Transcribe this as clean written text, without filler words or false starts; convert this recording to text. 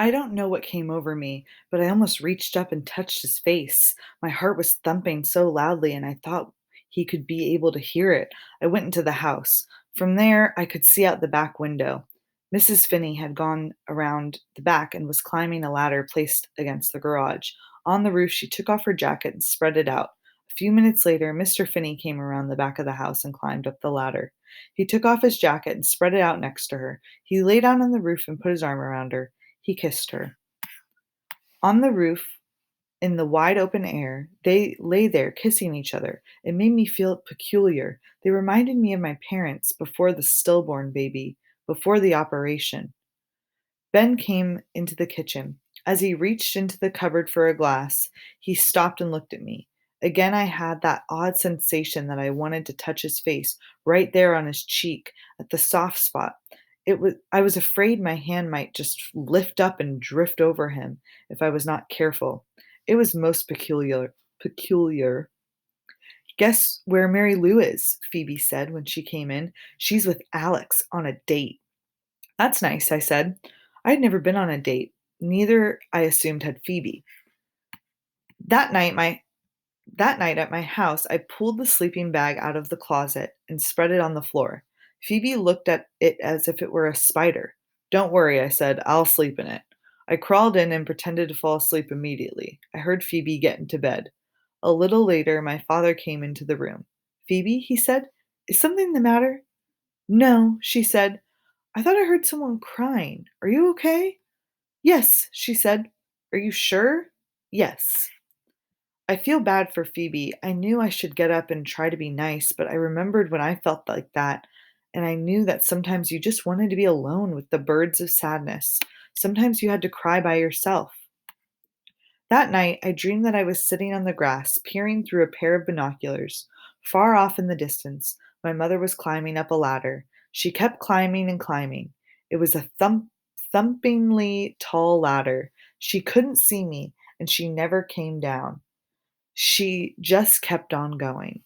I don't know what came over me, but I almost reached up and touched his face. My heart was thumping so loudly, and I thought he could be able to hear it. I went into the house. From there, I could see out the back window. Mrs. Finney had gone around the back and was climbing a ladder placed against the garage. On the roof, she took off her jacket and spread it out. A few minutes later, Mr. Finney came around the back of the house and climbed up the ladder. He took off his jacket and spread it out next to her. He lay down on the roof and put his arm around her. He kissed her. On the roof, in the wide open air, they lay there kissing each other. It made me feel peculiar. They reminded me of my parents before the stillborn baby, before the operation. Ben came into the kitchen. As he reached into the cupboard for a glass, he stopped and looked at me. Again, I had that odd sensation that I wanted to touch his face, right there on his cheek, at the soft spot. I was afraid my hand might just lift up and drift over him if I was not careful. It was most peculiar. Guess where Mary Lou is? Phoebe said when she came in. She's with Alex on a date. That's nice, I said. I had never been on a date. Neither, I assumed, had Phoebe. That night, my that night at my house, I pulled the sleeping bag out of the closet and spread it on the floor. Phoebe looked at it as if it were a spider. Don't worry, I said. I'll sleep in it. I crawled in and pretended to fall asleep immediately. I heard Phoebe get into bed. A little later, my father came into the room. Phoebe, he said, is something the matter? No, she said. I thought I heard someone crying. Are you okay? Yes, she said. Are you sure? Yes. I feel bad for Phoebe. I knew I should get up and try to be nice, but I remembered when I felt like that, and I knew that sometimes you just wanted to be alone with the birds of sadness. Sometimes you had to cry by yourself. That night, I dreamed that I was sitting on the grass, peering through a pair of binoculars. Far off in the distance, my mother was climbing up a ladder. She kept climbing and climbing. It was a thumpingly tall ladder. She couldn't see me, and she never came down. She just kept on going.